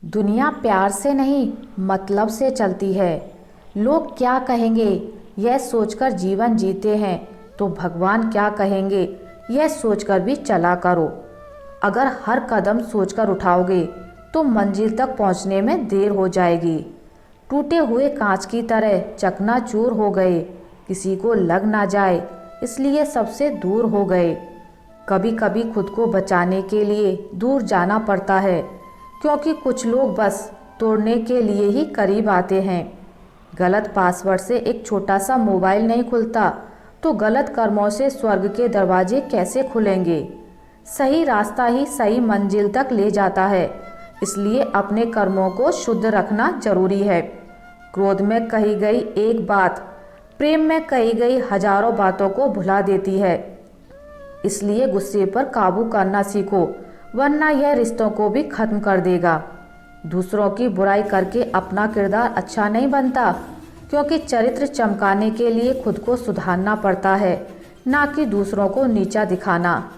दुनिया प्यार से नहीं मतलब से चलती है। लोग क्या कहेंगे यह सोचकर जीवन जीते हैं तो भगवान क्या कहेंगे यह सोचकर भी चला करो। अगर हर कदम सोचकर उठाओगे तो मंजिल तक पहुंचने में देर हो जाएगी। टूटे हुए कांच की तरह चकनाचूर हो गए, किसी को लग ना जाए इसलिए सबसे दूर हो गए। कभी कभी खुद को बचाने के लिए दूर जाना पड़ता है, क्योंकि कुछ लोग बस तोड़ने के लिए ही करीब आते हैं। गलत पासवर्ड से एक छोटा सा मोबाइल नहीं खुलता, तो गलत कर्मों से स्वर्ग के दरवाजे कैसे खुलेंगे। सही रास्ता ही सही मंजिल तक ले जाता है, इसलिए अपने कर्मों को शुद्ध रखना जरूरी है। क्रोध में कही गई एक बात प्रेम में कही गई हजारों बातों को भुला देती है। इसलिए गुस्से पर काबू करना सीखो, वरना यह रिश्तों को भी खत्म कर देगा। दूसरों की बुराई करके अपना किरदार अच्छा नहीं बनता, क्योंकि चरित्र चमकाने के लिए खुद को सुधारना पड़ता है, ना कि दूसरों को नीचा दिखाना।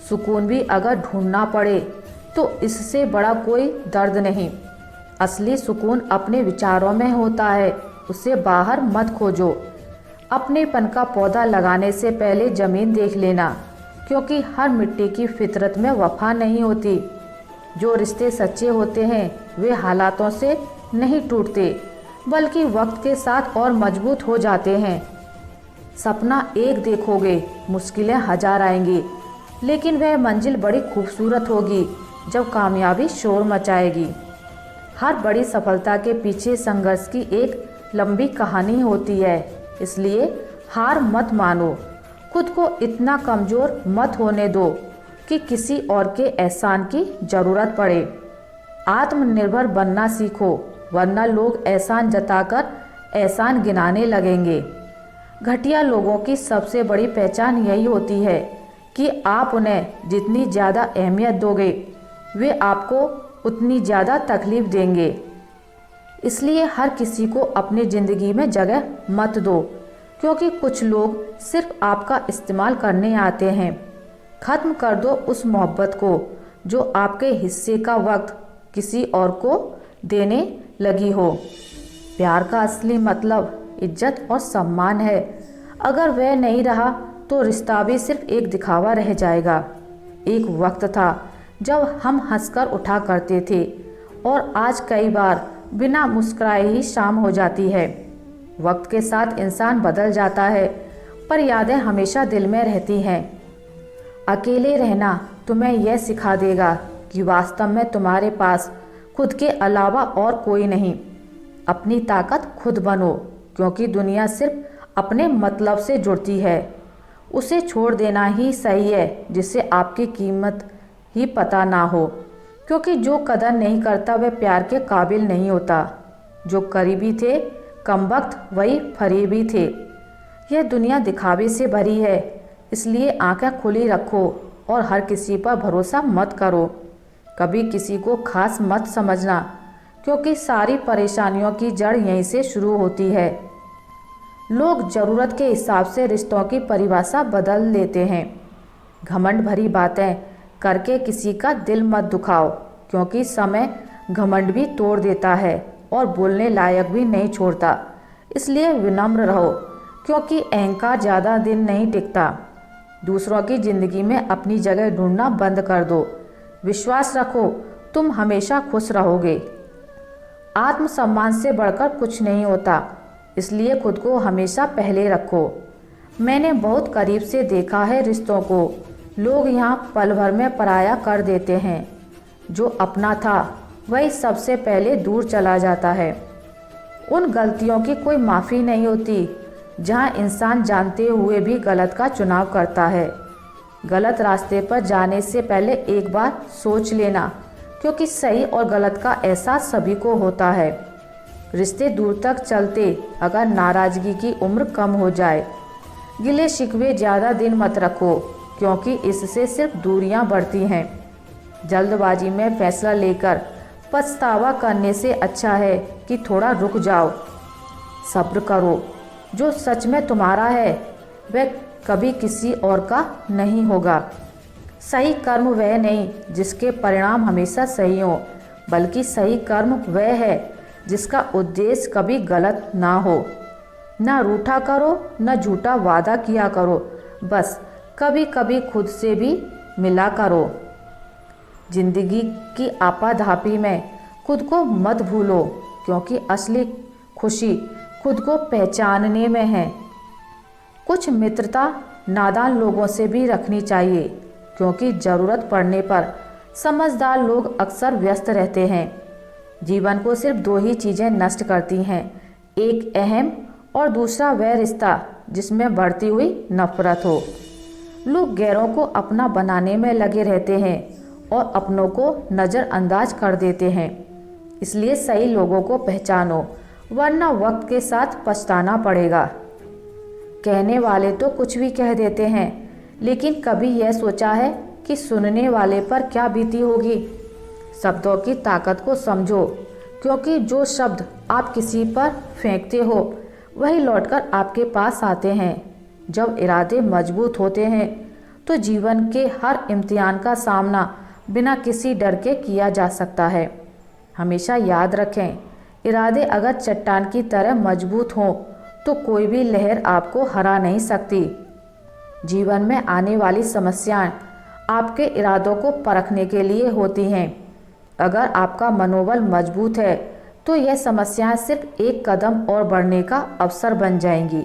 सुकून भी अगर ढूंढना पड़े तो इससे बड़ा कोई दर्द नहीं। असली सुकून अपने विचारों में होता है, उसे बाहर मत खोजो। अपनेपन का पौधा लगाने से पहले जमीन देख लेना, क्योंकि हर मिट्टी की फितरत में वफा नहीं होती। जो रिश्ते सच्चे होते हैं वे हालातों से नहीं टूटते, बल्कि वक्त के साथ और मजबूत हो जाते हैं। सपना एक देखोगे, मुश्किलें हजार आएंगी, लेकिन वह मंजिल बड़ी खूबसूरत होगी जब कामयाबी शोर मचाएगी। हर बड़ी सफलता के पीछे संघर्ष की एक लंबी कहानी होती है, इसलिए हार मत मानो। खुद को इतना कमज़ोर मत होने दो कि किसी और के एहसान की ज़रूरत पड़े। आत्मनिर्भर बनना सीखो, वरना लोग एहसान जताकर एहसान गिनाने लगेंगे। घटिया लोगों की सबसे बड़ी पहचान यही होती है कि आप उन्हें जितनी ज़्यादा अहमियत दोगे वे आपको उतनी ज़्यादा तकलीफ़ देंगे। इसलिए हर किसी को अपनी ज़िंदगी में जगह मत दो, क्योंकि कुछ लोग सिर्फ आपका इस्तेमाल करने आते हैं। ख़त्म कर दो उस मोहब्बत को जो आपके हिस्से का वक्त किसी और को देने लगी हो। प्यार का असली मतलब इज्जत और सम्मान है। अगर वह नहीं रहा तो रिश्ता भी सिर्फ एक दिखावा रह जाएगा। एक वक्त था जब हम हंसकर उठा करते थे, और आज कई बार बिना मुस्कुराए ही शाम हो जाती है। वक्त के साथ इंसान बदल जाता है, पर यादें हमेशा दिल में रहती हैं। अकेले रहना तुम्हें यह सिखा देगा कि वास्तव में तुम्हारे पास खुद के अलावा और कोई नहीं। अपनी ताकत खुद बनो, क्योंकि दुनिया सिर्फ अपने मतलब से जुड़ती है। उसे छोड़ देना ही सही है जिससे आपकी कीमत ही पता ना हो, क्योंकि जो कदर नहीं करता वह प्यार के काबिल नहीं होता। जो करीबी थे कमबख्त वही फरेबी थे। यह दुनिया दिखावे से भरी है, इसलिए आंखें खुली रखो और हर किसी पर भरोसा मत करो। कभी किसी को खास मत समझना, क्योंकि सारी परेशानियों की जड़ यहीं से शुरू होती है। लोग ज़रूरत के हिसाब से रिश्तों की परिभाषा बदल लेते हैं। घमंड भरी बातें करके किसी का दिल मत दुखाओ, क्योंकि समय घमंड भी तोड़ देता है और बोलने लायक भी नहीं छोड़ता। इसलिए विनम्र रहो, क्योंकि अहंकार ज़्यादा दिन नहीं टिकता। दूसरों की ज़िंदगी में अपनी जगह ढूंढना बंद कर दो। विश्वास रखो, तुम हमेशा खुश रहोगे। आत्मसम्मान से बढ़कर कुछ नहीं होता, इसलिए खुद को हमेशा पहले रखो। मैंने बहुत करीब से देखा है रिश्तों को। लोग यहाँ पल भर में पराया कर देते हैं। जो अपना था वही सबसे पहले दूर चला जाता है। उन गलतियों की कोई माफ़ी नहीं होती जहाँ इंसान जानते हुए भी गलत का चुनाव करता है। गलत रास्ते पर जाने से पहले एक बार सोच लेना, क्योंकि सही और गलत का एहसास सभी को होता है। रिश्ते दूर तक चलते अगर नाराज़गी की उम्र कम हो जाए। गिले शिकवे ज़्यादा दिन मत रखो, क्योंकि इससे सिर्फ दूरियां बढ़ती हैं। जल्दबाजी में फैसला लेकर पछतावा करने से अच्छा है कि थोड़ा रुक जाओ। सब्र करो, जो सच में तुम्हारा है वह कभी किसी और का नहीं होगा। सही कर्म वह नहीं जिसके परिणाम हमेशा सही हो, बल्कि सही कर्म वह है जिसका उद्देश्य कभी गलत ना हो। ना रूठा करो, न झूठा वादा किया करो, बस कभी कभी खुद से भी मिला करो। जिंदगी की आपाधापी में खुद को मत भूलो, क्योंकि असली खुशी खुद को पहचानने में है। कुछ मित्रता नादान लोगों से भी रखनी चाहिए, क्योंकि ज़रूरत पड़ने पर समझदार लोग अक्सर व्यस्त रहते हैं। जीवन को सिर्फ दो ही चीज़ें नष्ट करती हैं, एक अहम और दूसरा वह रिश्ता जिसमें बढ़ती हुई नफरत हो। लोग गैरों को अपना बनाने में लगे रहते हैं और अपनों को नज़रअंदाज कर देते हैं। इसलिए सही लोगों को पहचानो, वरना वक्त के साथ पछताना पड़ेगा। कहने वाले तो कुछ भी कह देते हैं, लेकिन कभी यह सोचा है कि सुनने वाले पर क्या बीती होगी? शब्दों की ताकत को समझो, क्योंकि जो शब्द आप किसी पर फेंकते हो वही लौटकर आपके पास आते हैं। जब इरादे मजबूत होते हैं तो जीवन के हर इम्तिहान का सामना बिना किसी डर के किया जा सकता है। हमेशा याद रखें, इरादे अगर चट्टान की तरह मजबूत हों तो कोई भी लहर आपको हरा नहीं सकती। जीवन में आने वाली समस्याएं आपके इरादों को परखने के लिए होती हैं। अगर आपका मनोबल मजबूत है तो यह समस्याएं सिर्फ एक कदम और बढ़ने का अवसर बन जाएंगी।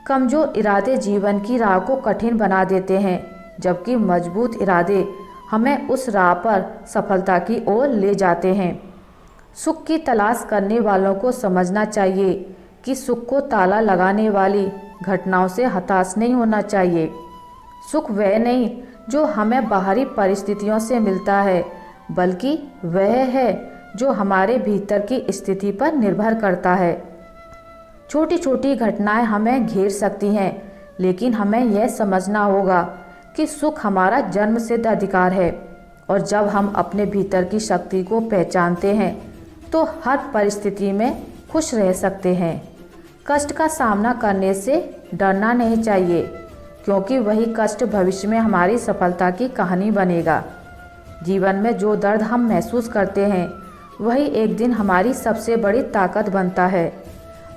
कमज़ोर इरादे जीवन की राह को कठिन बना देते हैं, जबकि मजबूत इरादे हमें उस राह पर सफलता की ओर ले जाते हैं। सुख की तलाश करने वालों को समझना चाहिए कि सुख को ताला लगाने वाली घटनाओं से हताश नहीं होना चाहिए। सुख वह नहीं जो हमें बाहरी परिस्थितियों से मिलता है, बल्कि वह है जो हमारे भीतर की स्थिति पर निर्भर करता है। छोटी छोटी घटनाएं हमें घेर सकती हैं, लेकिन हमें यह समझना होगा कि सुख हमारा जन्मसिद्ध अधिकार है, और जब हम अपने भीतर की शक्ति को पहचानते हैं तो हर परिस्थिति में खुश रह सकते हैं। कष्ट का सामना करने से डरना नहीं चाहिए, क्योंकि वही कष्ट भविष्य में हमारी सफलता की कहानी बनेगा। जीवन में जो दर्द हम महसूस करते हैं वही एक दिन हमारी सबसे बड़ी ताकत बनता है।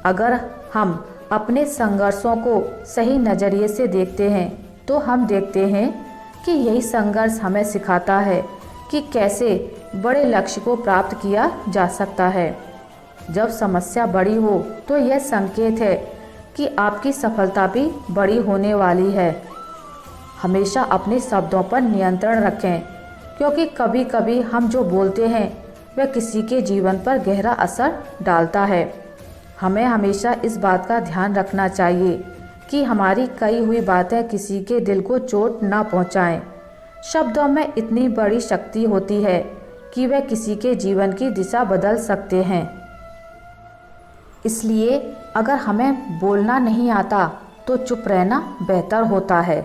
अगर हम अपने संघर्षों को सही नज़रिए से देखते हैं तो हम देखते हैं कि यही संघर्ष हमें सिखाता है कि कैसे बड़े लक्ष्य को प्राप्त किया जा सकता है। जब समस्या बड़ी हो तो यह संकेत है कि आपकी सफलता भी बड़ी होने वाली है। हमेशा अपने शब्दों पर नियंत्रण रखें, क्योंकि कभी कभी हम जो बोलते हैं वह किसी के जीवन पर गहरा असर डालता है। हमें हमेशा इस बात का ध्यान रखना चाहिए कि हमारी कही हुई बातें किसी के दिल को चोट न पहुंचाएं। शब्दों में इतनी बड़ी शक्ति होती है कि वे किसी के जीवन की दिशा बदल सकते हैं। इसलिए अगर हमें बोलना नहीं आता तो चुप रहना बेहतर होता है।